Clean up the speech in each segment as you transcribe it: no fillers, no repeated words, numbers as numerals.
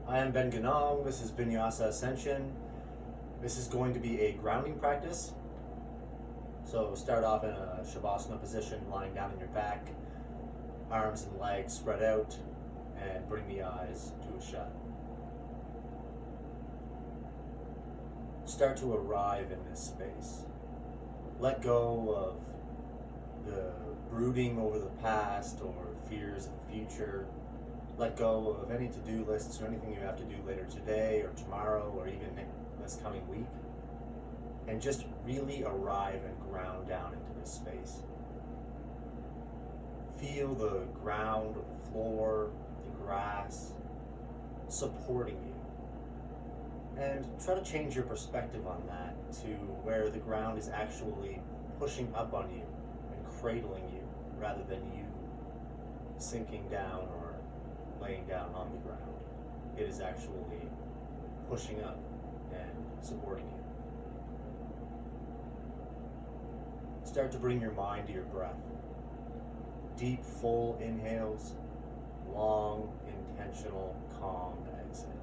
I am Ben Ganong. This is Vinyasa Ascension. This is going to be a grounding practice. So start off in a Shavasana position, lying down on your back, arms and legs spread out, and bring the eyes to a shut. Start to arrive in this space. Let go of the brooding over the past or fears of the future. Let go of any to-do lists or anything you have to do later today or tomorrow or even this coming week. And just really arrive and ground down into this space. Feel the ground or the floor, the grass supporting you. And try to change your perspective on that to where the ground is actually pushing up on you and cradling you rather than you sinking down or laying down on the ground. It is actually pushing up and supporting you. Start to bring your mind to your breath. Deep, full inhales, long, intentional, calm exhales.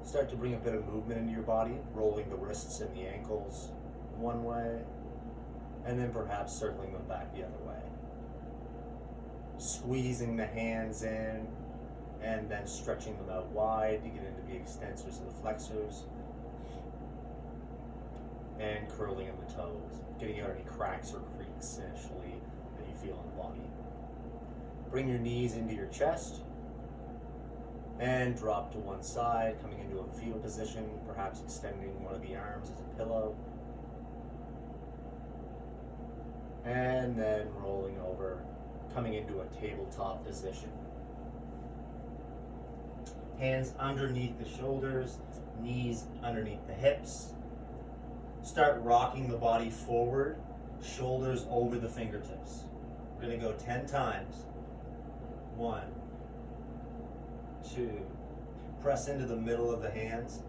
Start to bring a bit of movement into your body, rolling the wrists and the ankles one way, and then perhaps circling them back the other way. Squeezing the hands in, and then stretching them out wide to get into the extensors and the flexors, and curling in the toes, getting out any cracks or creaks initially that you feel in the body. Bring your knees into your chest, and drop to one side, coming into a fetal position, perhaps extending one of the arms as a pillow. And then rolling over, coming into a tabletop position. Hands underneath the shoulders, knees underneath the hips. Start rocking the body forward, shoulders over the fingertips. We're going to go 10 times. 1, 2. Press into the middle of the hands.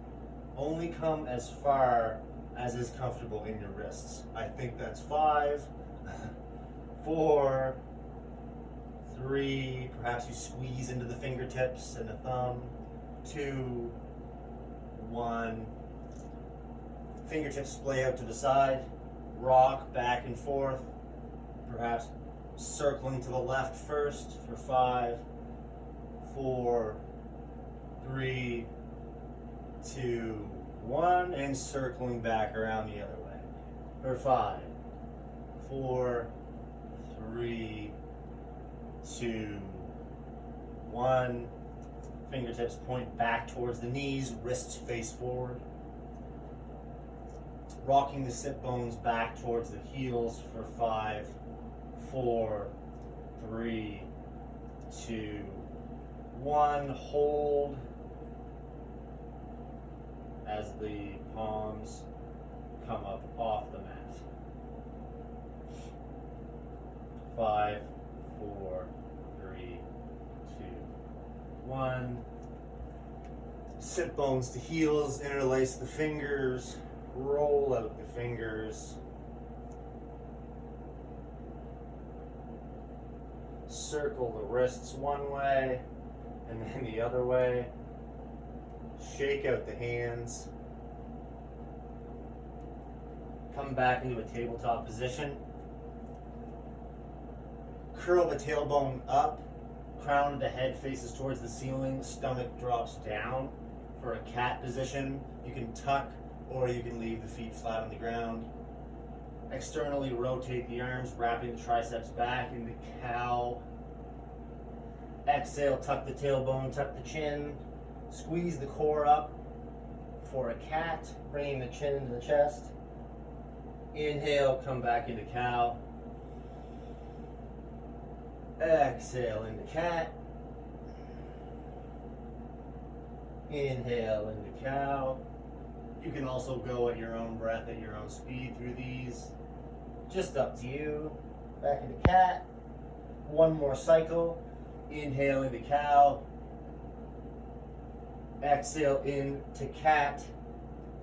Only come as far as is comfortable in your wrists. I think that's 5, 4, 3. Perhaps you squeeze into the fingertips and the thumb. 2, 1. Fingertips splay out to the side. Rock back and forth. Perhaps circling to the left first for 5, 4, 3, 2, 1, and circling back around the other way for 5, 4, 3, 2, 1. Fingertips point back towards the knees, wrists face forward. Rocking the sit bones back towards the heels for 5, 4, 3, 2, 1. Hold as the palms come up off the mat. 5, 4, 3, 2, 1. Sit bones to heels, interlace the fingers, roll out the fingers. Circle the wrists one way and then the other way. Shake out the hands. Come back into a tabletop position. Curl the tailbone up. Crown of the head faces towards the ceiling. Stomach drops down for a cat position. You can tuck or you can leave the feet flat on the ground. Externally rotate the arms, wrapping the triceps back into cow. Exhale, tuck the tailbone, tuck the chin. Squeeze the core up for a cat, bringing the chin into the chest. Inhale, come back into cow. Exhale into cat. Inhale into cow. You can also go at your own breath, at your own speed through these. Just up to you. Back into cat. One more cycle. Inhale into cow. Exhale into cat.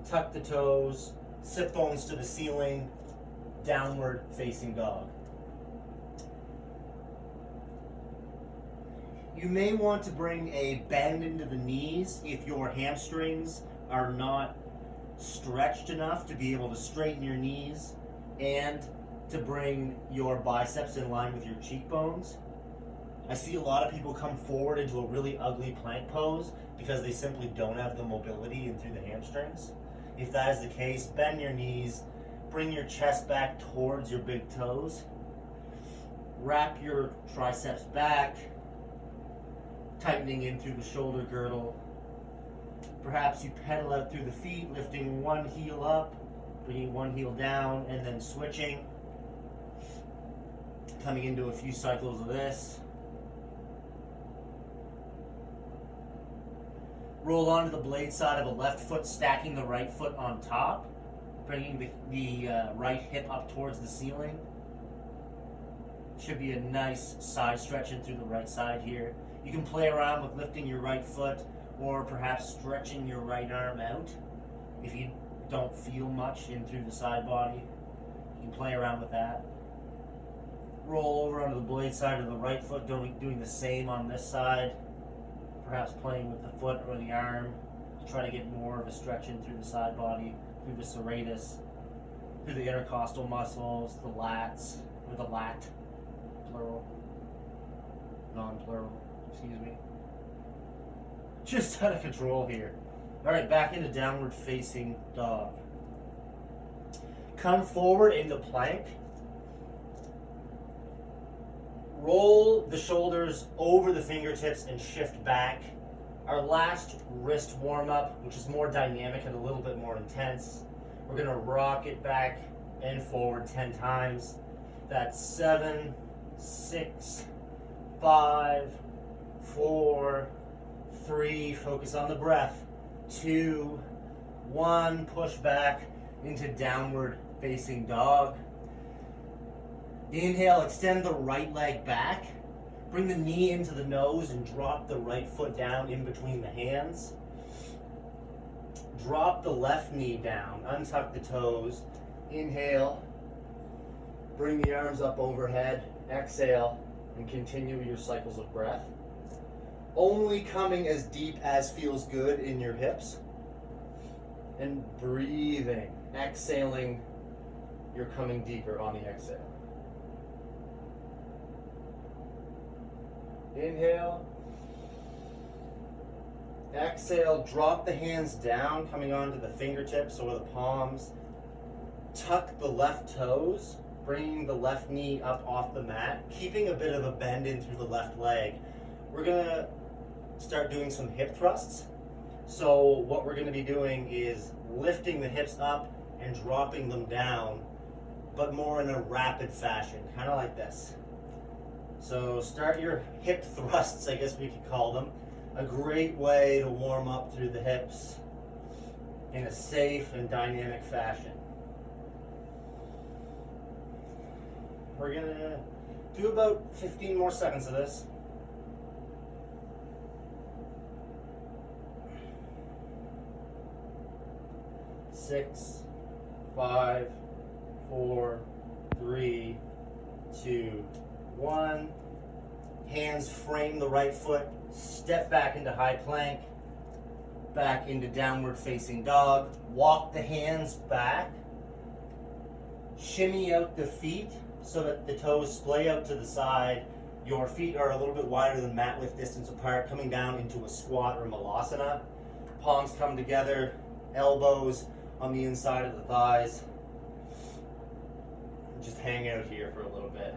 Tuck the toes. Sit bones to the ceiling. Downward facing dog. You may want to bring a bend into the knees if your hamstrings are not stretched enough to be able to straighten your knees and to bring your biceps in line with your cheekbones. I see a lot of people come forward into a really ugly plank pose because they simply don't have the mobility in through the hamstrings. If that is the case, bend your knees, bring your chest back towards your big toes, wrap your triceps back, tightening in through the shoulder girdle. Perhaps you pedal out through the feet, lifting one heel up, bringing one heel down, and then switching. Coming into a few cycles of this. Roll onto the blade side of the left foot, stacking the right foot on top, bringing the right hip up towards the ceiling. Should be a nice side stretch in through the right side here. You can play around with lifting your right foot or perhaps stretching your right arm out. If you don't feel much in through the side body, you can play around with that. Roll over onto the blade side of the right foot, doing the same on this side. Perhaps playing with the foot or the arm to try to get more of a stretch in through the side body, through the serratus, through the intercostal muscles, the lats, or the lat, plural, non-plural, excuse me. Just out of control here. All right, back into downward facing dog. Come forward into plank. Roll the shoulders over the fingertips and shift back. Our last wrist warm-up, which is more dynamic and a little bit more intense. We're gonna rock it back and forward 10 times. That's 7, 6, 5, 4, 3, focus on the breath, 2, 1, push back into downward facing dog. Inhale, extend the right leg back. Bring the knee into the nose and drop the right foot down in between the hands. Drop the left knee down, untuck the toes. Inhale, bring the arms up overhead. Exhale, and continue your cycles of breath. Only coming as deep as feels good in your hips. And breathing, exhaling, you're coming deeper on the exhale. Inhale. Exhale, drop the hands down, coming onto the fingertips or the palms. Tuck the left toes, bringing the left knee up off the mat, keeping a bit of a bend in through the left leg. We're gonna start doing some hip thrusts. So what we're gonna be doing is lifting the hips up and dropping them down, but more in a rapid fashion, kind of like this. So start your hip thrusts, I guess we could call them. A great way to warm up through the hips in a safe and dynamic fashion. We're gonna do about 15 more seconds of this. Six, 5, 4, 3, 2, 1. Hands frame the right foot. Step back into high plank. Back into downward facing dog. Walk the hands back. Shimmy out the feet so that the toes splay out to the side. Your feet are a little bit wider than mat lift distance apart, coming down into a squat or malasana. Palms come together. Elbows on the inside of the thighs. Just hang out here for a little bit.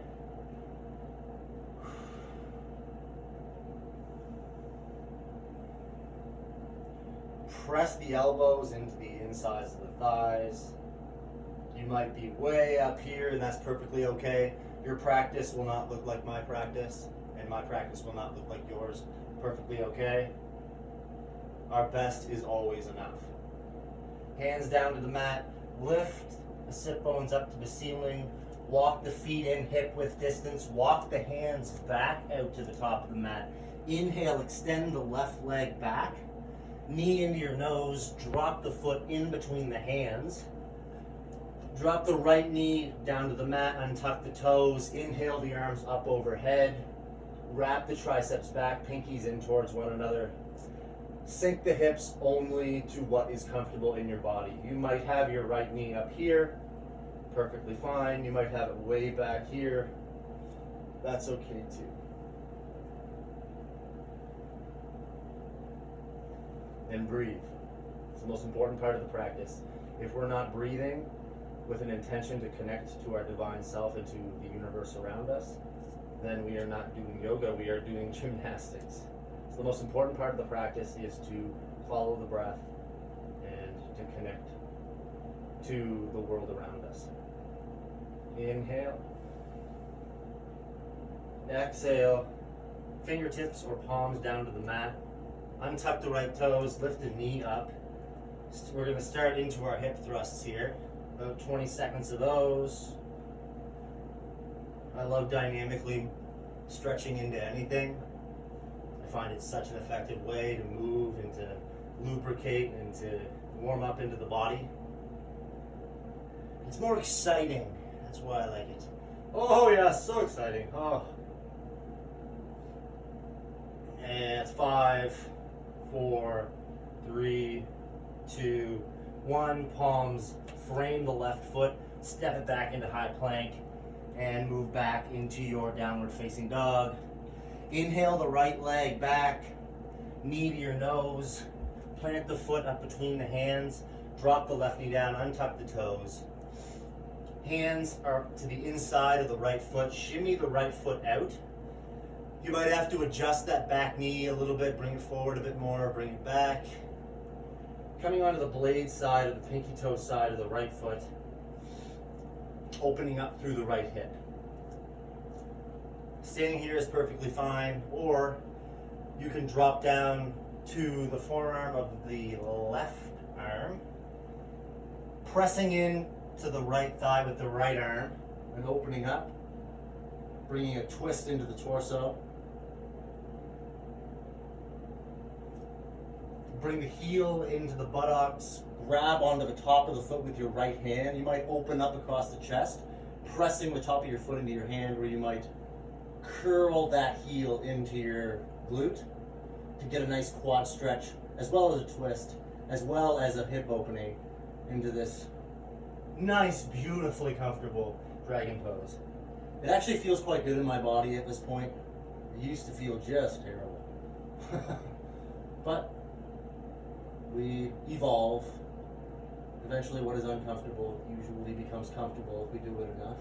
Press the elbows into the insides of the thighs. You might be way up here, and that's perfectly okay. Your practice will not look like my practice, and my practice will not look like yours. Perfectly okay. Our best is always enough. Hands down to the mat. Lift the sit bones up to the ceiling. Walk the feet in hip width distance. Walk the hands back out to the top of the mat. Inhale, extend the left leg back. Knee into your nose. Drop the foot in between the hands. Drop the right knee down to the mat. Untuck the toes. Inhale the arms up overhead. Wrap the triceps back, pinkies in towards one another. Sink the hips only to what is comfortable in your body. You might have your right knee up here, perfectly fine. You might have it way back here. That's okay too. And breathe. It's the most important part of the practice. If we're not breathing with an intention to connect to our divine self and to the universe around us, then we are not doing yoga, we are doing gymnastics. So the most important part of the practice is to follow the breath and to connect to the world around us. Inhale. Exhale. Fingertips or palms down to the mat. Untuck the right toes, lift the knee up. We're going to start into our hip thrusts here. About 20 seconds of those. I love dynamically stretching into anything. I find it such an effective way to move and to lubricate and to warm up into the body. It's more exciting. That's why I like it. Oh yeah, so exciting. Oh. And it's 5, 4, 3, 2, 1. Palms frame the left foot, step it back into high plank, and move back into your downward facing dog. Inhale the right leg back, knee to your nose, plant the foot up between the hands, drop the left knee down, untuck the toes. Hands are to the inside of the right foot, shimmy the right foot out. You might have to adjust that back knee a little bit, bring it forward a bit more, bring it back. Coming onto the blade side of the pinky toe side of the right foot, opening up through the right hip. Standing here is perfectly fine, or you can drop down to the forearm of the left arm, pressing in to the right thigh with the right arm, and opening up, bringing a twist into the torso. Bring the heel into the buttocks, grab onto the top of the foot with your right hand. You might open up across the chest, pressing the top of your foot into your hand, where you might curl that heel into your glute to get a nice quad stretch, as well as a twist, as well as a hip opening into this nice, beautifully comfortable dragon pose. It actually feels quite good in my body at this point. It used to feel just terrible. But we evolve. Eventually what is uncomfortable usually becomes comfortable if we do it enough.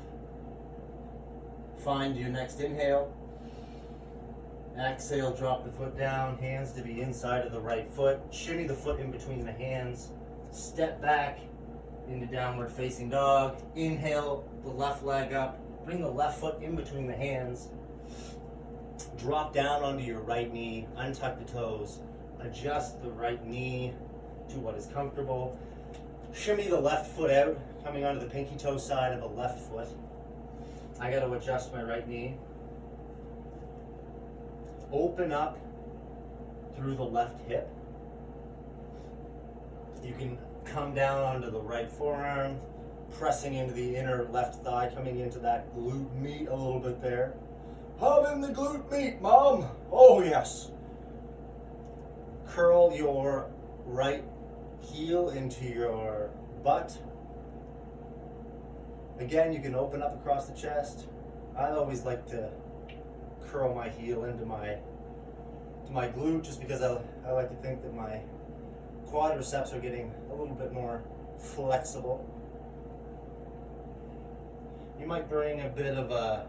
Find your next inhale. Exhale, drop the foot down, hands to the inside of the right foot. Shimmy the foot in between the hands. Step back into downward facing dog. Inhale the left leg up. Bring the left foot in between the hands. Drop down onto your right knee. Untuck the toes. Adjust the right knee to what is comfortable. Shimmy the left foot out, coming onto the pinky toe side of the left foot. I got to adjust my right knee. Open up through the left hip. You can come down onto the right forearm, pressing into the inner left thigh, coming into that glute meat a little bit there. Hub in the glute meat, Mom! Oh yes! Curl your right heel into your butt. Again, you can open up across the chest. I always like to curl my heel into my glute, just because I like to think that my quadriceps are getting a little bit more flexible. You might bring a bit of a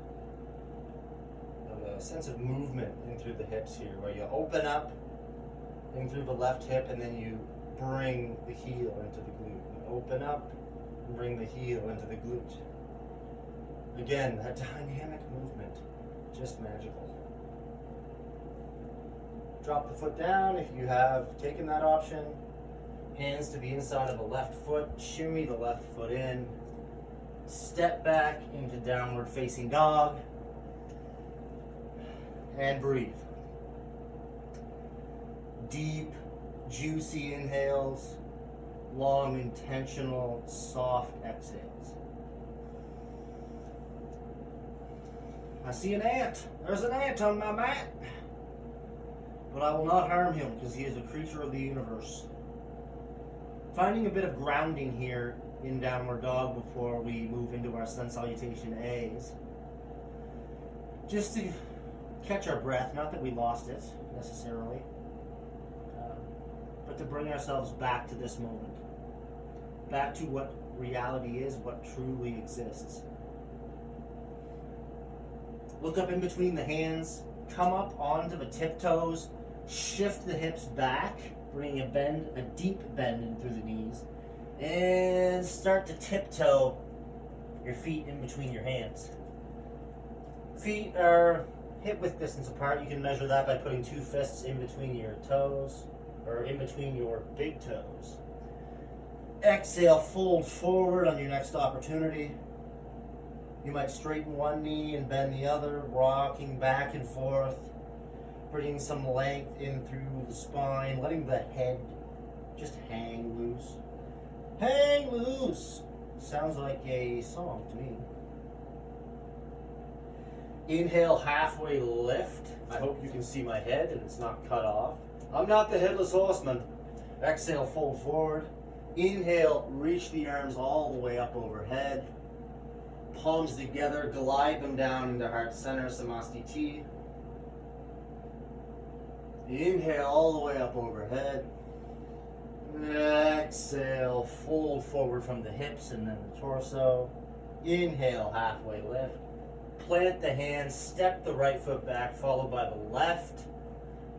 sense of movement in through the hips here, where you open up in through the left hip and then you bring the heel into the glute. You open up and bring the heel into the glute. Again, that dynamic movement, just magical. Drop the foot down if you have taken that option. Hands to the inside of the left foot, shimmy the left foot in. Step back into downward facing dog. And breathe. Deep, juicy inhales, long, intentional, soft exhales. I see an ant. There's an ant on my mat. But I will not harm him because he is a creature of the universe. Finding a bit of grounding here in downward dog before we move into our sun salutation A's. Just to catch our breath, not that we lost it necessarily, but to bring ourselves back to this moment. Back to what reality is, what truly exists. Look up in between the hands, come up onto the tiptoes, shift the hips back, bring a bend, a deep bend in through the knees, and start to tiptoe your feet in between your hands. Feet are hip width distance apart. You can measure that by putting 2 fists in between your toes, or in between your big toes. Exhale, fold forward on your next opportunity. You might straighten one knee and bend the other, rocking back and forth, bringing some length in through the spine, letting the head just hang loose. Hang loose! Sounds like a song to me. Inhale, halfway lift. I hope you can see my head and it's not cut off. I'm not the headless horseman. Exhale, fold forward. Inhale, reach the arms all the way up overhead. Palms together, glide them down into heart center, Samastiti. Inhale all the way up overhead. Exhale, fold forward from the hips and then the torso. Inhale, halfway lift. Plant the hands, step the right foot back, followed by the left.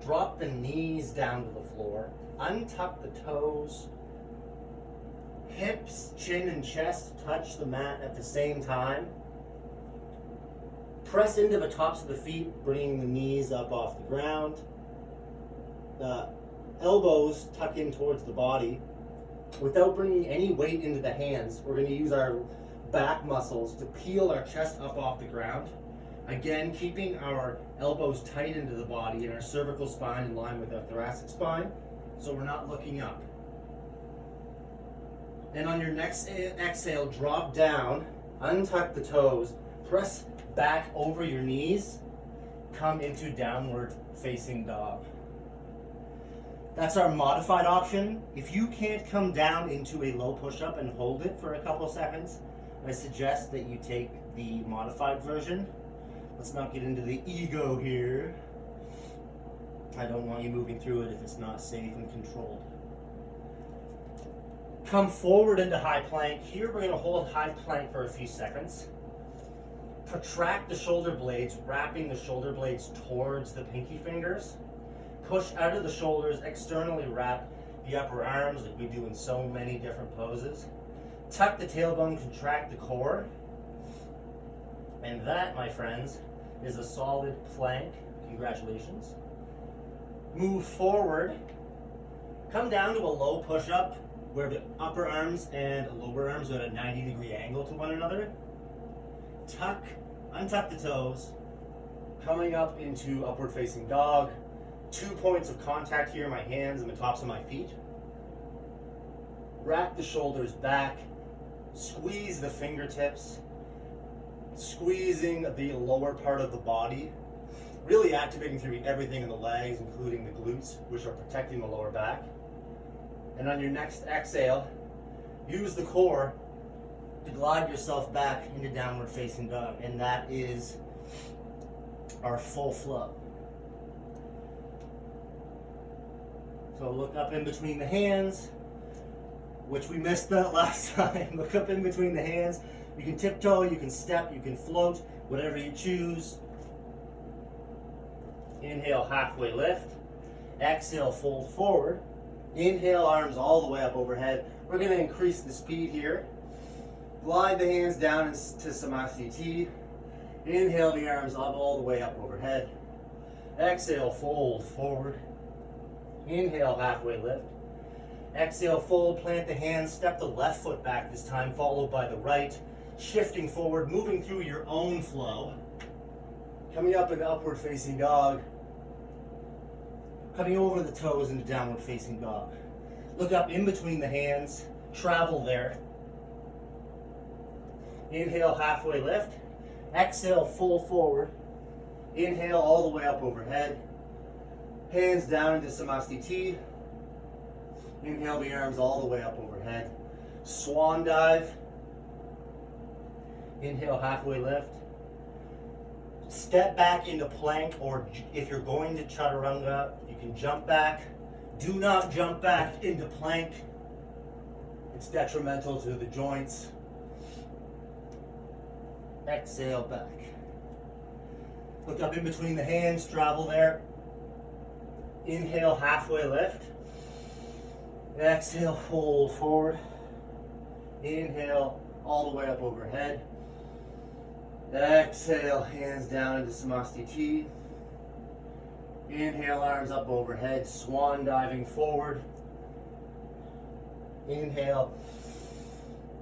Drop the knees down to the floor. Untuck the toes. Hips, chin, and chest touch the mat at the same time. Press into the tops of the feet, bringing the knees up off the ground. The elbows tuck in towards the body. Without bringing any weight into the hands, we're going to use our back muscles to peel our chest up off the ground. Again, keeping our elbows tight into the body and our cervical spine in line with our thoracic spine, so we're not looking up. Then on your next exhale, drop down, untuck the toes, press back over your knees, come into downward facing dog. That's our modified option. If you can't come down into a low push-up and hold it for a couple seconds, I suggest that you take the modified version. Let's not get into the ego here. I don't want you moving through it if it's not safe and controlled. Come forward into high plank. Here we're going to hold high plank for a few seconds. Protract the shoulder blades, wrapping the shoulder blades towards the pinky fingers. Push out of the shoulders, externally wrap the upper arms like we do in so many different poses. Tuck the tailbone, contract the core. And that, my friends, is a solid plank. Congratulations. Move forward. Come down to a low push-up where the upper arms and lower arms are at a 90-degree angle to one another. Untuck the toes. Coming up into upward facing dog. 2 points of contact here, my hands and the tops of my feet. Wrap the shoulders back. Squeeze the fingertips. Squeezing the lower part of the body. Really activating through everything in the legs, including the glutes, which are protecting the lower back. And on your next exhale, use the core to glide yourself back into downward facing dog. And that is our full flow. So look up in between the hands, which we missed that last time. Look up in between the hands. You can tiptoe, you can step, you can float, whatever you choose. Inhale, halfway lift. Exhale, fold forward. Inhale, arms all the way up overhead. We're going to increase the speed here. Glide the hands down into Samastiti. Inhale the arms up all the way up overhead. Exhale, fold forward. Inhale, halfway lift. Exhale, fold, plant the hands, step the left foot back this time, followed by the right. Shifting forward, moving through your own flow. Coming up into upward facing dog. Coming over the toes into downward facing dog. Look up in between the hands, travel there. Inhale, halfway lift. Exhale, fold forward. Inhale all the way up overhead. Hands down into Samastiti. Inhale the arms all the way up overhead. Swan dive. Inhale, halfway lift. Step back into plank, or if you're going to chaturanga, you can jump back. Do not jump back into plank. It's detrimental to the joints. Exhale back. Look up in between the hands, travel there. Inhale, halfway lift. Exhale, fold forward. Inhale, all the way up overhead. Exhale, hands down into Samastiti. Inhale, arms up overhead, swan diving forward. Inhale,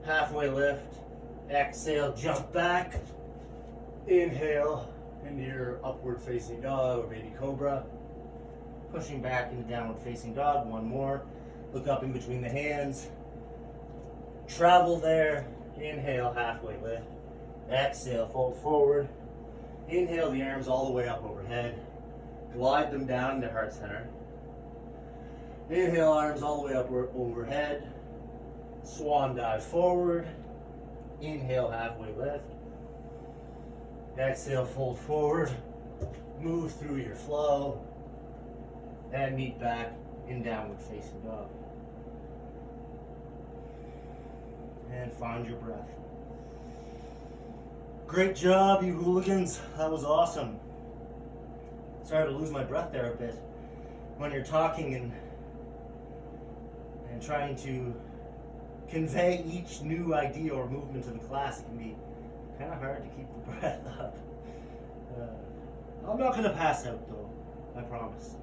halfway lift. Exhale, jump back. Inhale into your upward facing dog or baby cobra. Pushing back into downward facing dog, one more. Look up in between the hands. Travel there. Inhale, halfway lift. Exhale, fold forward. Inhale the arms all the way up overhead. Glide them down into heart center. Inhale, arms all the way up overhead. Swan dive forward. Inhale, halfway lift. Exhale, fold forward. Move through your flow. And meet back in downward facing dog. And find your breath. Great job, you hooligans. That was awesome. Sorry to lose my breath there a bit. When you're talking and trying to convey each new idea or movement to the class, it can be kind of hard to keep the breath up. I'm not going to pass out though, I promise.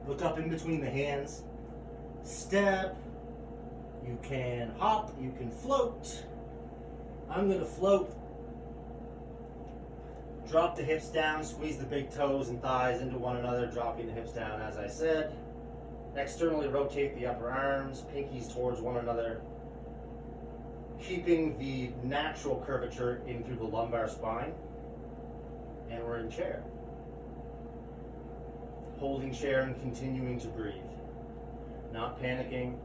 Look up in between the hands. Step. You can hop, you can float. I'm going to float. Drop the hips down, squeeze the big toes and thighs into one another, dropping the hips down as I said. Externally rotate the upper arms, pinkies towards one another, keeping the natural curvature in through the lumbar spine. And we're in chair. Holding chair and continuing to breathe. Not panicking.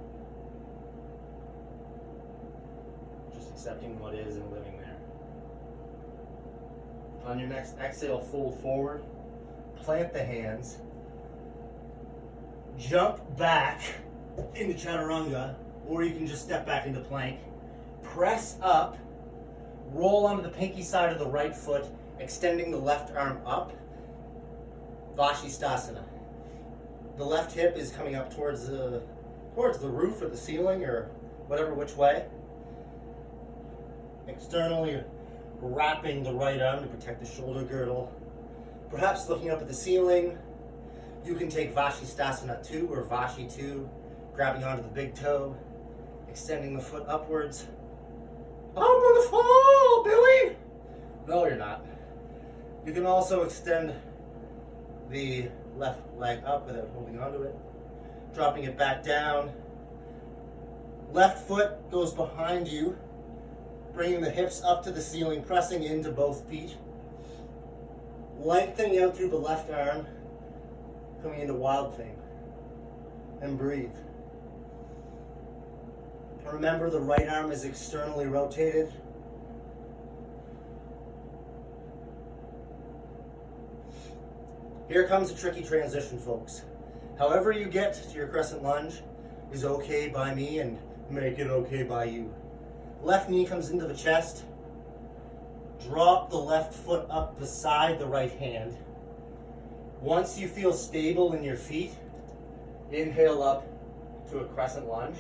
Just accepting what is and living there. On your next exhale, fold forward. Plant the hands. Jump back into chaturanga, or you can just step back into plank. Press up. Roll onto the pinky side of the right foot, extending the left arm up. Vashisthasana. The left hip is coming up towards the roof or the ceiling or whatever which way. Externally wrapping the right arm to protect the shoulder girdle. Perhaps looking up at the ceiling. You can take Vashisthasana 2 or Vashi 2, grabbing onto the big toe, extending the foot upwards. I'm gonna fall, Billy! No, you're not. You can also extend the left leg up without holding onto it, dropping it back down. Left foot goes behind you, bringing the hips up to the ceiling, pressing into both feet. Lengthening out through the left arm, coming into wild thing. And breathe. Remember, the right arm is externally rotated. Here comes a tricky transition, folks. However you get to your crescent lunge is okay by me, and make it okay by you. Left knee comes into the chest. Drop the left foot up beside the right hand. Once you feel stable in your feet, inhale up to a crescent lunge.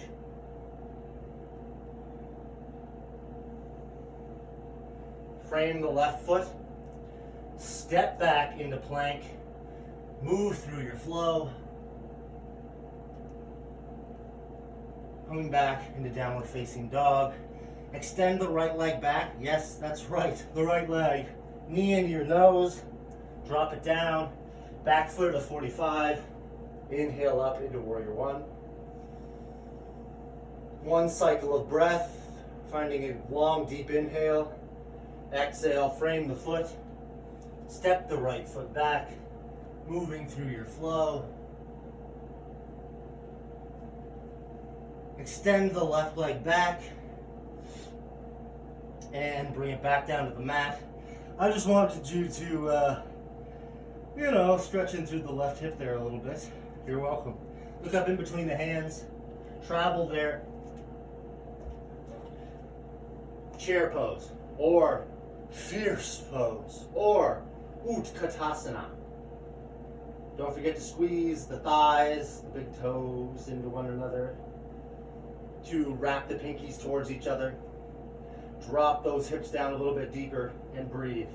Frame the left foot. Step back into plank. Move through your flow. Coming back into downward facing dog. Extend the right leg back. Yes, that's right, the right leg. Knee into your nose. Drop it down. Back foot to 45. Inhale up into warrior one. One cycle of breath. Finding a long, deep inhale. Exhale, frame the foot. Step the right foot back, moving through your flow. Extend the left leg back and bring it back down to the mat. I just wanted you to, stretch in through the left hip there a little bit. You're welcome. Look up in between the hands. Travel there. Chair pose, or fierce pose, or Utkatasana. Don't forget to squeeze the thighs, the big toes into one another. To wrap the pinkies towards each other. Drop those hips down a little bit deeper and breathe.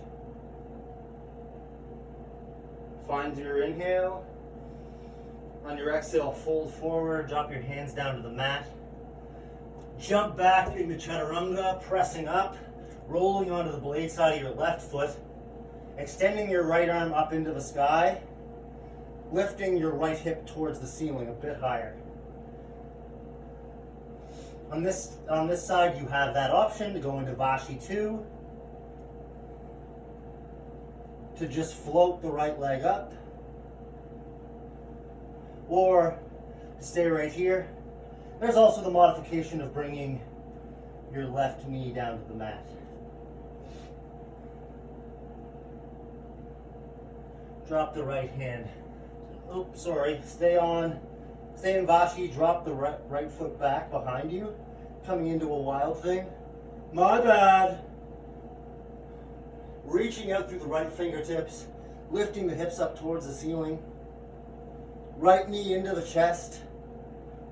Find your inhale. On your exhale, fold forward, drop your hands down to the mat. Jump back into Chaturanga, pressing up, rolling onto the blade side of your left foot, extending your right arm up into the sky, lifting your right hip towards the ceiling a bit higher. On this side, you have that option to go into Vashi 2, to just float the right leg up, or stay right here. There's also the modification of bringing your left knee down to the mat. Drop the right hand. Stay in Vashi, drop the right foot back behind you, coming into a wild thing. My bad. Reaching out through the right fingertips, lifting the hips up towards the ceiling. Right knee into the chest.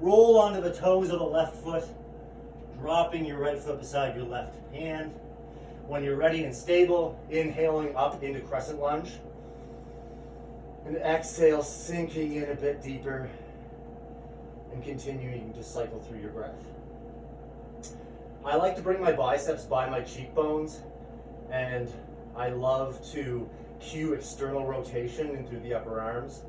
Roll onto the toes of the left foot, dropping your right foot beside your left hand. When you're ready and stable, inhaling up into crescent lunge. And exhale, sinking in a bit deeper and continuing to cycle through your breath. I like to bring my biceps by my cheekbones, and I love to cue external rotation in through the upper arms,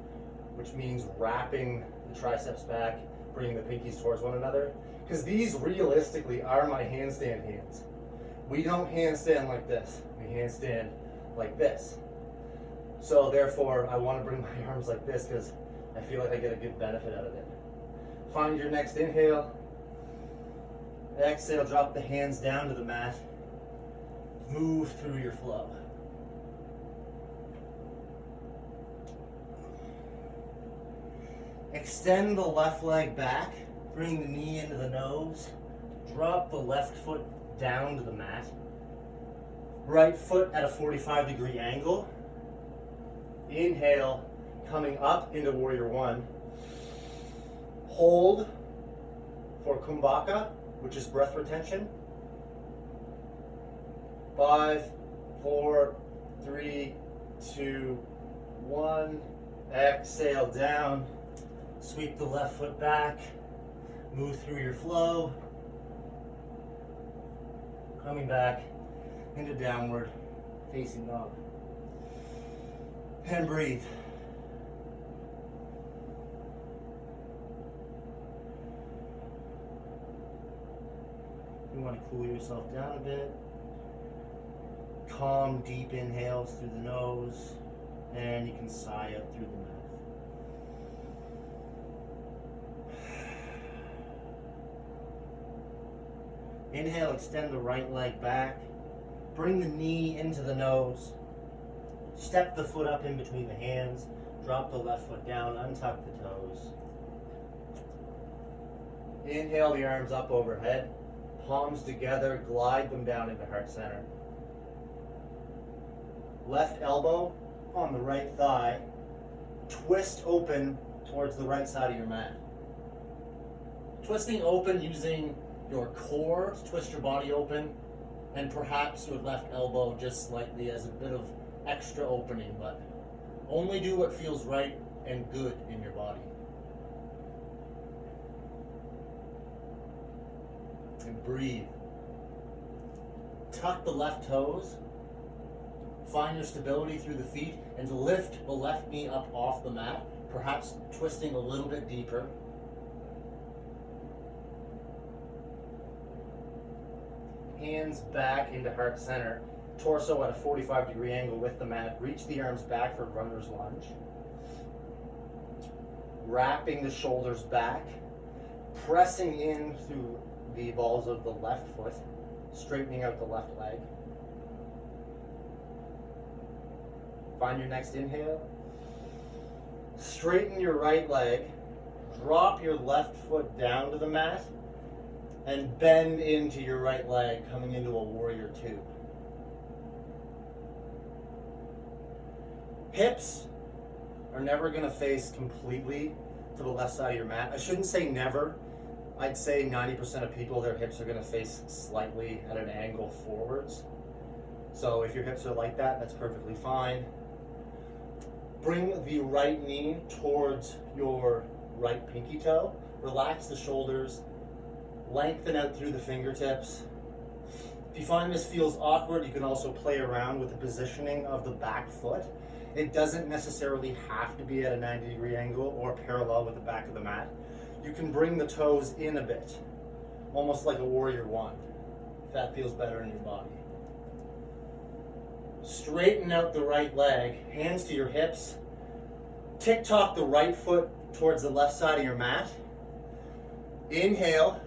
which means wrapping the triceps back, bringing the pinkies towards one another, because these realistically are my handstand hands. We don't handstand like this. We handstand like this. So therefore, I want to bring my arms like this because I feel like I get a good benefit out of it. Find your next inhale. Exhale, drop the hands down to the mat. Move through your flow. Extend the left leg back. Bring the knee into the nose. Drop the left foot down to the mat. Right foot at a 45-degree angle. Inhale, coming up into Warrior One. Hold for Kumbhaka, which is breath retention. 5, 4, 3, 2, 1. Exhale down. Sweep the left foot back. Move through your flow. Coming back into downward facing dog. And breathe. You want to cool yourself down a bit. Calm, deep inhales through the nose, and you can sigh out through the mouth. Inhale, extend the right leg back. Bring the knee into the nose. Step the foot up in between the hands. Drop the left foot down, untuck the toes. Inhale the arms up overhead. Palms together, glide them down into heart center. Left elbow on the right thigh. Twist open towards the right side of your mat. Twisting open using your core to twist your body open, and perhaps your left elbow just slightly as a bit of extra opening, but only do what feels right and good in your body. And breathe. Tuck the left toes. Find your stability through the feet and lift the left knee up off the mat, perhaps twisting a little bit deeper. hands back into heart center, torso at a 45-degree angle with the mat. Reach the arms back for runner's lunge. Wrapping the shoulders back, pressing in through the balls of the left foot, straightening out the left leg. Find your next inhale. Straighten your right leg, drop your left foot down to the mat, and bend into your right leg, coming into a warrior two. Hips are never going to face completely to the left side of your mat. I shouldn't say never. I'd say 90% of people, their hips are going to face slightly at an angle forwards. So if your hips are like that, that's perfectly fine. Bring the right knee towards your right pinky toe. Relax the shoulders. Lengthen out through the fingertips. If you find this feels awkward, you can also play around with the positioning of the back foot. It doesn't necessarily have to be at a 90-degree angle or parallel with the back of the mat. You can bring the toes in a bit, almost like a warrior one, if that feels better in your body. Straighten out the right leg, hands to your hips. Tick-tock the right foot towards the left side of your mat. Inhale.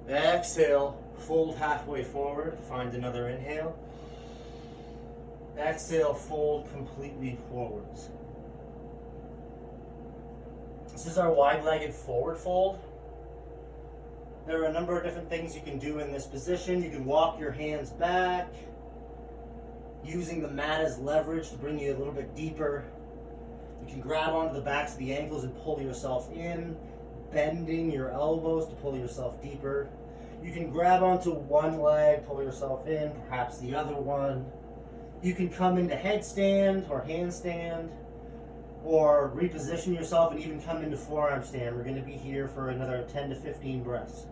Exhale, fold halfway forward, find another inhale. Exhale, fold completely forwards. This is our wide-legged forward fold. There are a number of different things you can do in this position. You can walk your hands back, using the mat as leverage to bring you a little bit deeper. You can grab onto the backs of the ankles and pull yourself in, bending your elbows to pull yourself deeper. You can grab onto one leg, pull yourself in, perhaps the other one. You can come into headstand or handstand, or reposition yourself and even come into forearm stand. We're going to be here for another 10 to 15 breaths.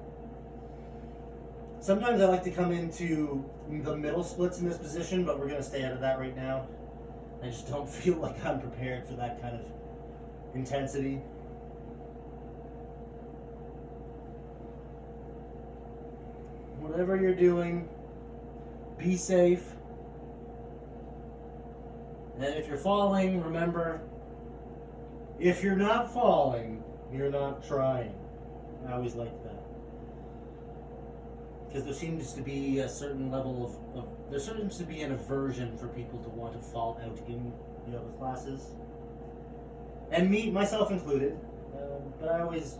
Sometimes I like to come into the middle splits in this position, but we're going to stay out of that right now. I just don't feel like I'm prepared for that kind of intensity. Whatever you're doing, be safe. And if you're falling, remember, if you're not falling, you're not trying. I always like that. Because there seems to be a certain level there seems to be an aversion for people to want to fall out in yoga classes. And me, myself included. But I always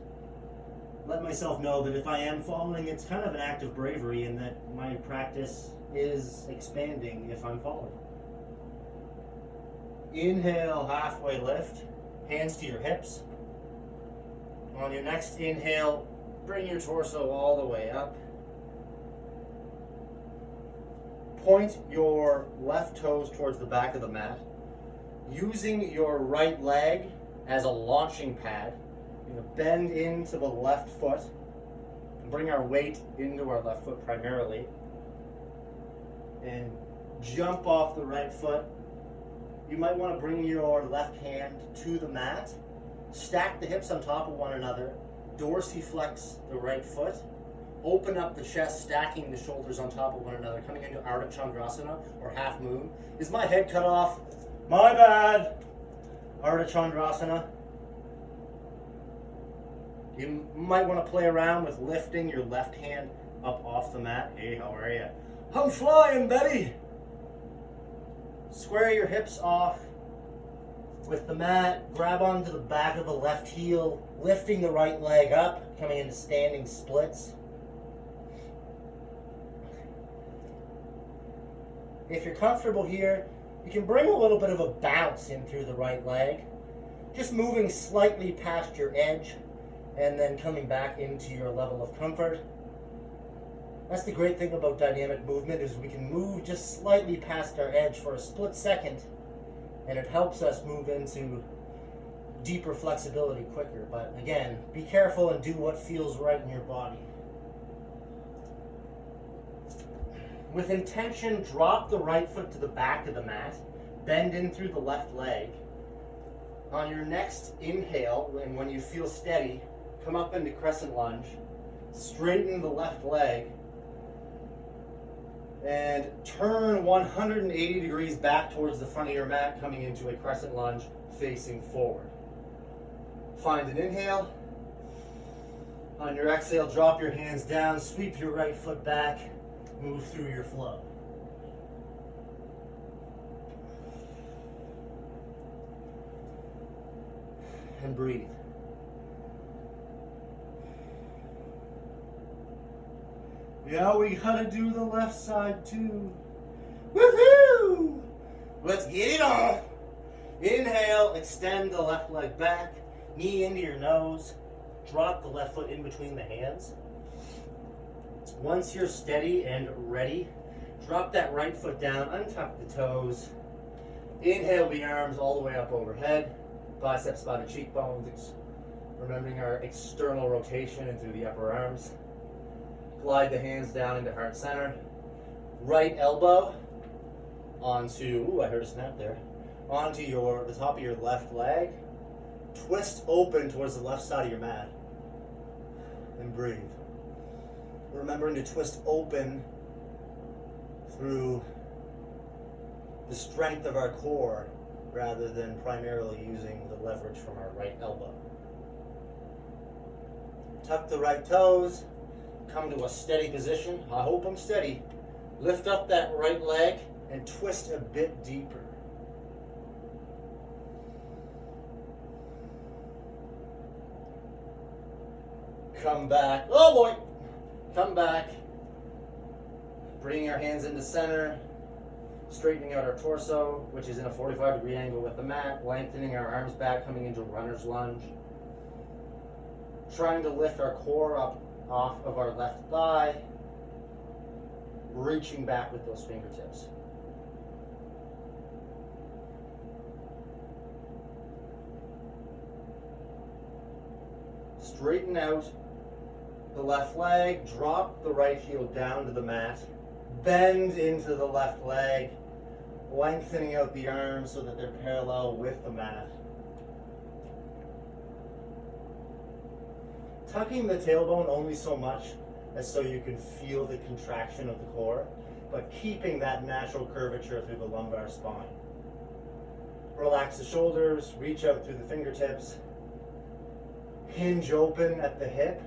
let myself know that if I am falling, it's kind of an act of bravery, and that my practice is expanding if I'm falling. Inhale, halfway lift, hands to your hips. On your next inhale, bring your torso all the way up. Point your left toes towards the back of the mat. Using your right leg as a launching pad, you're going to bend into the left foot and bring our weight into our left foot primarily. And jump off the right foot. You might want to bring your left hand to the mat, stack the hips on top of one another, dorsiflex the right foot, open up the chest, stacking the shoulders on top of one another, coming into Ardha Chandrasana or half moon. Is my head cut off? My bad. Ardha Chandrasana. You might want to play around with lifting your left hand up off the mat. Hey, how are you? I'm flying, Betty. Square your hips off with the mat. Grab onto the back of the left heel, lifting the right leg up, coming into standing splits. If you're comfortable here, you can bring a little bit of a bounce in through the right leg, just moving slightly past your edge and then coming back into your level of comfort. That's the great thing about dynamic movement, is we can move just slightly past our edge for a split second, and it helps us move into deeper flexibility quicker. But again, be careful and do what feels right in your body. With intention, drop the right foot to the back of the mat, bend in through the left leg. On your next inhale, and when you feel steady, come up into crescent lunge, straighten the left leg, And turn 180 degrees back towards the front of your mat, coming into a crescent lunge facing forward. Find an inhale. On your exhale, drop your hands down, sweep your right foot back, move through your flow. And breathe. Yeah, we gotta do the left side too. Woohoo! Let's get it on. Inhale, extend the left leg back, knee into your nose, drop the left foot in between the hands. Once you're steady and ready, drop that right foot down, untuck the toes. Inhale the arms all the way up overhead, biceps by the cheekbones, remembering our external rotation and through the upper arms. Glide the hands down into heart center. Right elbow onto, I heard a snap there, onto the top of your left leg. Twist open towards the left side of your mat. And breathe. Remembering to twist open through the strength of our core rather than primarily using the leverage from our right elbow. Tuck the right toes. Come to a steady position. I hope I'm steady. Lift up that right leg and twist a bit deeper. Come back. Oh boy! Come back. Bringing our hands into center. Straightening out our torso, which is in a 45-degree angle with the mat. Lengthening our arms back, coming into runner's lunge. Trying to lift our core up off of our left thigh, reaching back with those fingertips. Straighten out the left leg, drop the right heel down to the mat, bend into the left leg, lengthening out the arms so that they're parallel with the mat. Tucking the tailbone only so much as so you can feel the contraction of the core, but keeping that natural curvature through the lumbar spine. Relax the shoulders, reach out through the fingertips, hinge open at the hip.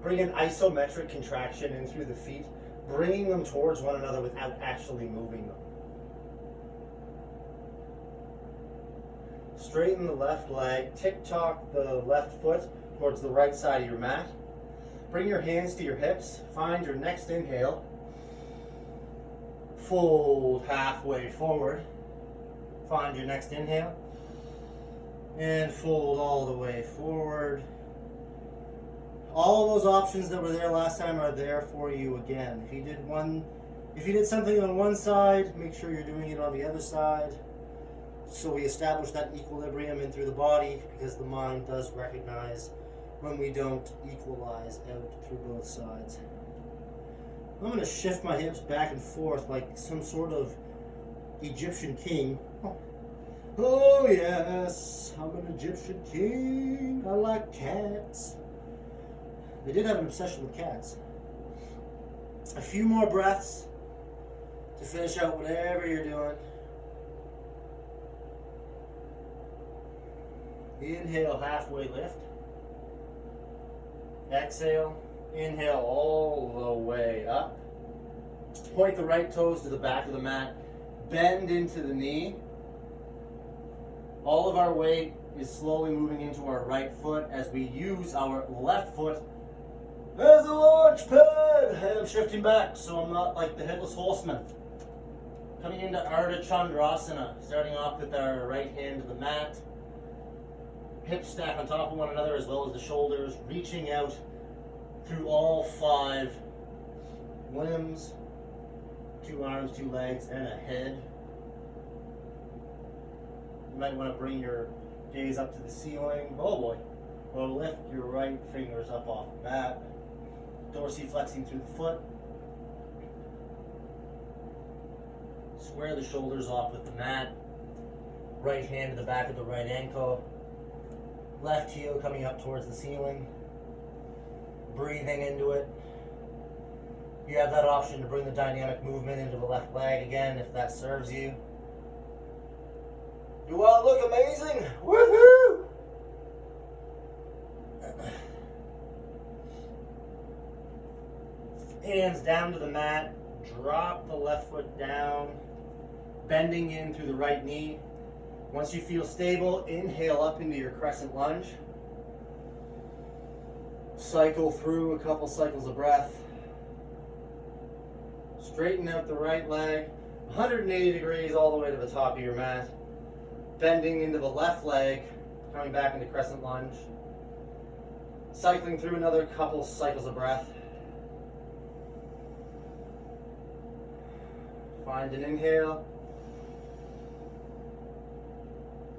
Bring an isometric contraction in through the feet, bringing them towards one another without actually moving them. Straighten the left leg, tick-tock the left foot towards the right side of your mat. Bring your hands to your hips, find your next inhale. Fold halfway forward. Find your next inhale. And fold all the way forward. All of those options that were there last time are there for you again. If you did something on one side, make sure you're doing it on the other side. So we establish that equilibrium in through the body, because the mind does recognize when we don't equalize out through both sides. I'm going to shift my hips back and forth like some sort of Egyptian king. Oh yes, I'm an Egyptian king. I like cats. They did have an obsession with cats. A few more breaths to finish out whatever you're doing. Inhale, halfway lift. Exhale, inhale all the way up. Point the right toes to the back of the mat. Bend into the knee. All of our weight is slowly moving into our right foot as we use our left foot as a launch pad. And I'm shifting back so I'm not like the headless horseman. Coming into Ardha Chandrasana, starting off with our right hand to the mat. Hips stack on top of one another as well as the shoulders, reaching out through all 5 limbs, 2 arms, 2 legs, and a head. You might want to bring your gaze up to the ceiling. Oh boy. Or lift your right fingers up off the mat. Dorsiflexing through the foot. Square the shoulders off with the mat. Right hand to the back of the right ankle. Left heel coming up towards the ceiling. Breathing into it. You have that option to bring the dynamic movement into the left leg again if that serves you. Do I look amazing? Woohoo! Hands down to the mat. Drop the left foot down. Bending in through the right knee. Once you feel stable, inhale up into your crescent lunge. Cycle through a couple cycles of breath. Straighten out the right leg. 180 degrees all the way to the top of your mat. Bending into the left leg. Coming back into crescent lunge. Cycling through another couple cycles of breath. Find an inhale.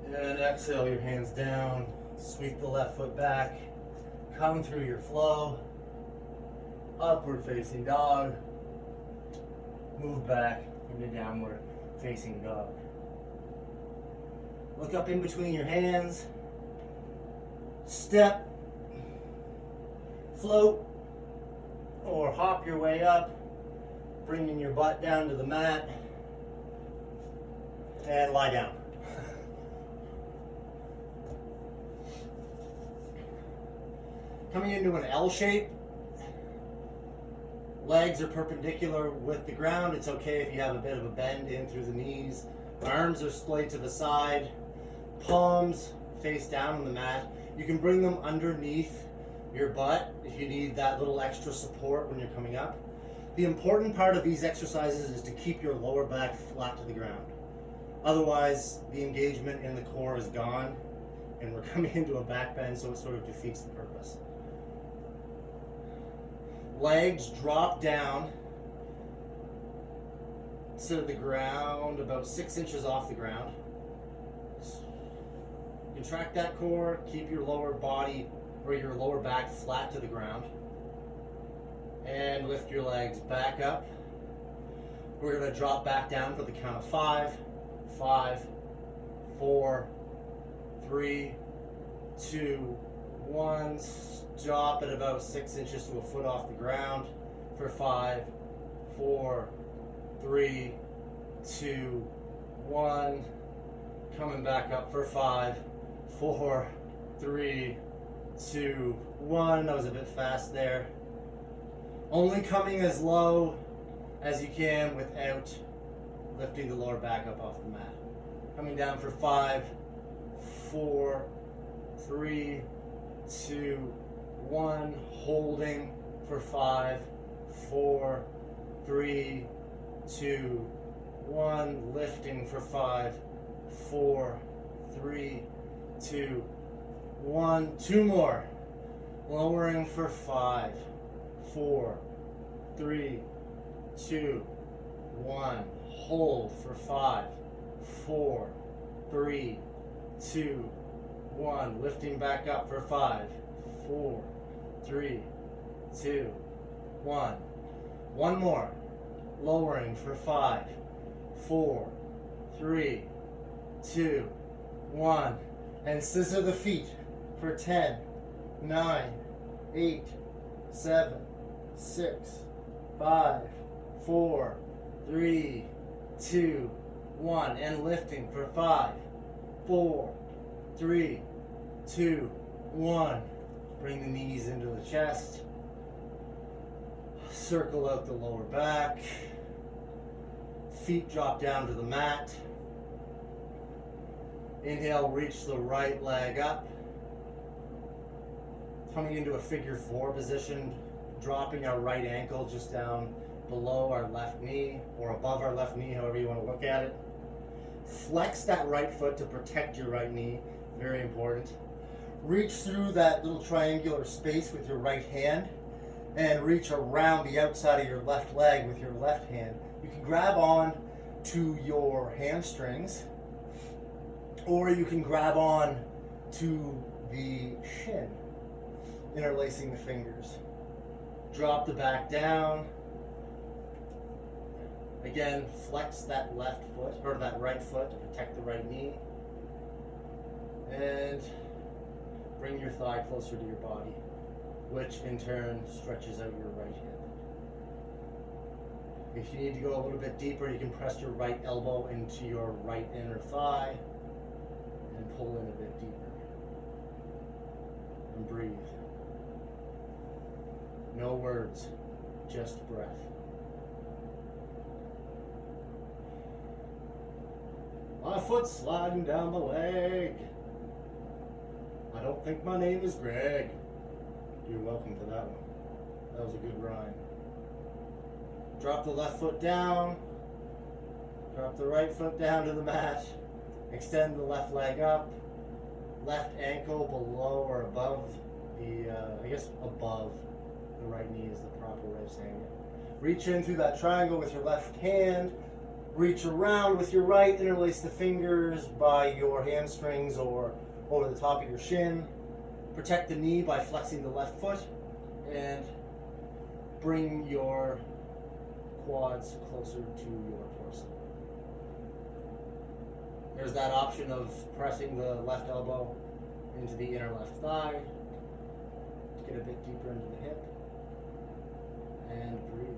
And exhale your hands down. Sweep the left foot back. Come through your flow. Upward facing dog. Move back into downward facing dog. Look up in between your hands. Step. Float. Or hop your way up. Bringing your butt down to the mat. And lie down. Coming into an L shape. Legs are perpendicular with the ground. It's okay if you have a bit of a bend in through the knees. Arms are splayed to the side. Palms face down on the mat. You can bring them underneath your butt if you need that little extra support when you're coming up. The important part of these exercises is to keep your lower back flat to the ground. Otherwise, the engagement in the core is gone, and we're coming into a back bend, so it sort of defeats the purpose. Legs drop down to the ground, about 6 inches off the ground. Contract that core, keep your lower body or your lower back flat to the ground. And lift your legs back up. We're going to drop back down for the count of 5. 5, 4, 3, 2, 1. Stop at about 6 inches to a foot off the ground for 5, 4, 3, 2, 1. Coming back up for 5, 4, 3, 2, 1. That was a bit fast there. Only coming as low as you can without lifting the lower back up off the mat. Coming down for 5, 4, 3, 2, 1. Holding for 5, 4, 3, 2, 1. Lifting for 5, 4, 3, 2, 1. 2 more. Lowering for 5, 4, 3, 2, 1. Hold for 5, 4, 3, 2, 1. Lifting back up for 5, 4, 3, 2, 1. One more. Lowering for 5, 4, 3, 2, 1. And scissor the feet for 10, 9, 8, 7, 6, 5, 4, 3, 2, 1. And lifting for 5, 4, 3, 2, 1. Bring the knees into the chest. Circle out the lower back. Feet drop down to the mat. Inhale, reach the right leg up. Coming into a figure 4 position, dropping our right ankle just down below our left knee or above our left knee, however you want to look at it. Flex that right foot to protect your right knee, very important. Reach through that little triangular space with your right hand and reach around the outside of your left leg with your left hand. You can grab on to your hamstrings, or you can grab on to the shin, interlacing the fingers. Drop the back down. Again, flex that left foot, or that right foot to protect the right knee. And bring your thigh closer to your body, which in turn stretches out your right hip. If you need to go a little bit deeper, you can press your right elbow into your right inner thigh and pull in a bit deeper. And breathe. No words, just breath. My foot's sliding down my leg. I don't think my name is Greg. You're welcome for that one. That was a good rhyme. Drop the left foot down. Drop the right foot down to the mat. Extend the left leg up. Left ankle below or above I guess above the right knee is the proper way of saying it. Reach in through that triangle with your left hand. Reach around with your right. Interlace the fingers by your hamstrings or over the top of your shin. Protect the knee by flexing the left foot. And bring your quads closer to your torso. There's that option of pressing the left elbow into the inner left thigh to get a bit deeper into the hip. And breathe.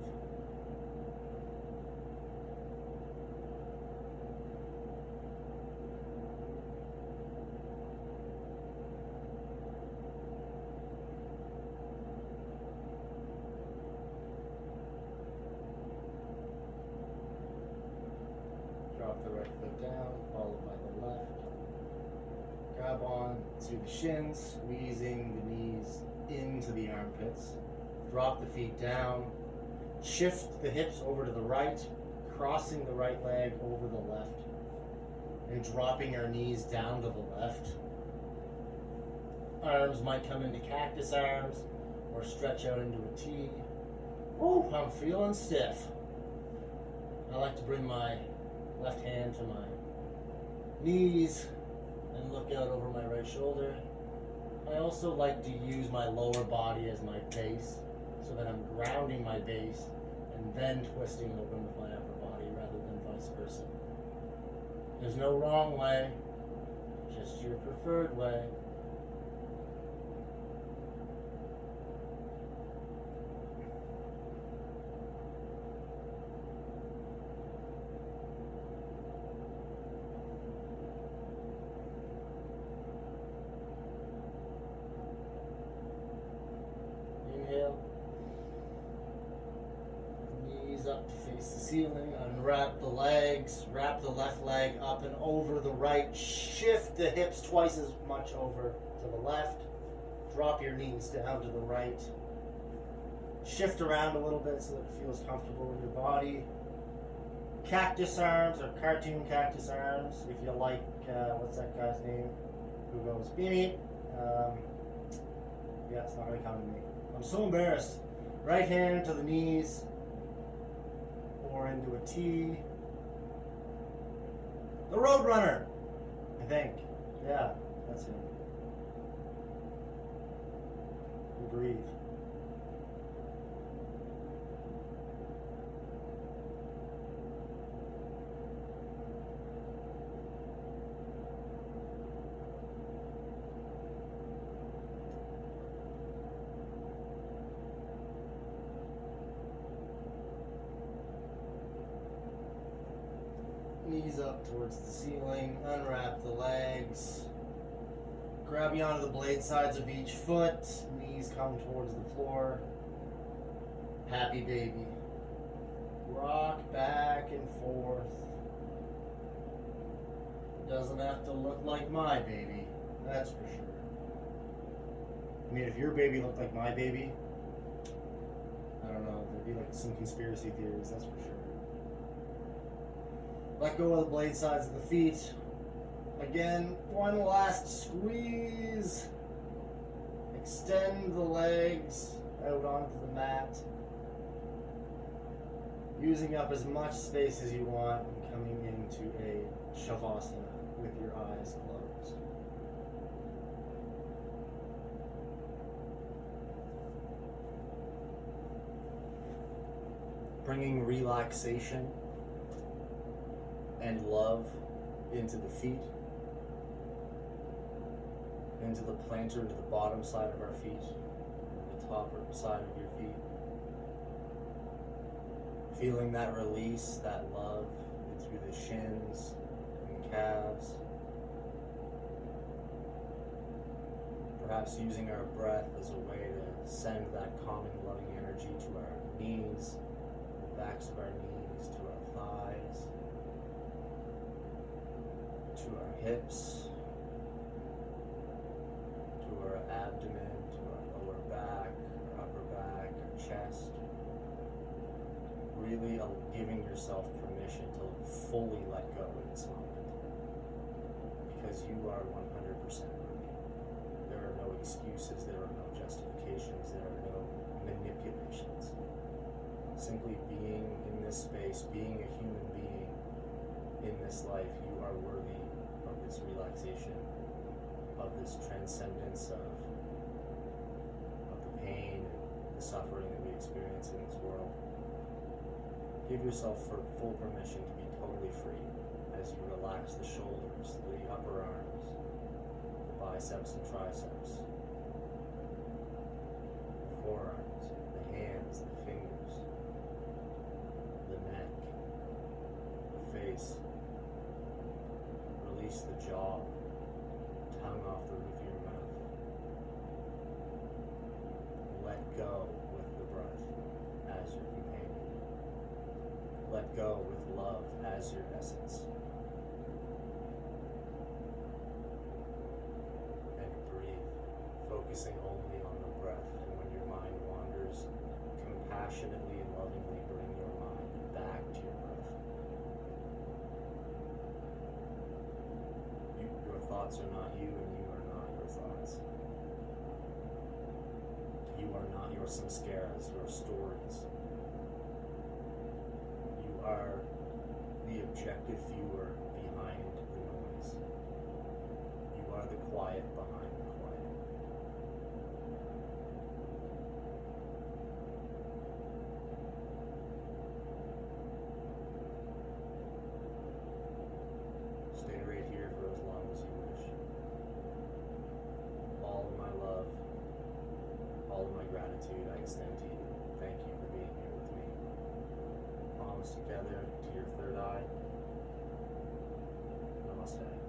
Drop the right foot down, followed by the left. Grab on to the shins, squeezing the knees into the armpits. Drop the feet down. Shift the hips over to the right, crossing the right leg over the left. And dropping our knees down to the left. Arms might come into cactus arms or stretch out into a T. Oh, I'm feeling stiff. I like to bring my left hand to my knees and look out over my right shoulder. I also like to use my lower body as my base so that I'm grounding my base and then twisting open with my upper body rather than vice versa. There's no wrong way, just your preferred way. Inhale. Knees up to face the ceiling. Unwrap the legs. Wrap the left leg up and over the right. Shift the hips twice as much over to the left. Drop your knees down to the right. Shift around a little bit so that it feels comfortable in your body. Cactus arms or cartoon cactus arms, if you like, what's that guy's name? Who goes, beep. Yeah, it's not going to come to me. I'm so embarrassed. Right hand to the knees or into a T. The Roadrunner, I think. Yeah, that's him. And breathe. Knees up towards the ceiling, unwrap the legs, grab you onto the blade sides of each foot, knees come towards the floor, happy baby. Rock back and forth. Doesn't have to look like my baby, that's for sure. I mean, if your baby looked like my baby, I don't know, there'd be like some conspiracy theories, that's for sure. Let go of the blade sides of the feet. Again, one last squeeze. Extend the legs out onto the mat. Using up as much space as you want and coming into a Shavasana with your eyes closed. Bringing relaxation and love into the feet, into the plantar, into the bottom side of our feet, the top side of your feet. Feeling that release, that love through the shins and calves. Perhaps using our breath as a way to send that calming, loving energy to our knees, the backs of our knees, to our thighs, to our hips, to our abdomen, to our lower back, our upper back, our chest. Really giving yourself permission to fully let go in this moment. Because you are 100% worthy. There are no excuses, there are no justifications, there are no manipulations. Simply being in this space, being a human being in this life, you are worthy of this relaxation, of this transcendence of the pain and the suffering that we experience in this world. Give yourself full permission to be totally free as you relax the shoulders, the upper arms, the biceps and triceps, the forearms, the hands, the fingers, the neck, the face. Release the jaw, tongue off the roof of your mouth. Let go with the breath as your companion. Let go with love as your essence. And breathe, focusing only on the breath. And when your mind wanders, compassionately and lovingly bring your mind back to your breath. Your thoughts are not you, and you are not your thoughts. You are not your samskaras, your stories. Are the objective viewer behind the noise. You are the quiet behind the quiet. Stay right here for as long as you wish. All of my love, all of my gratitude I extend to you. Thank you for being here with me. Palms together to your third eye. Namaste.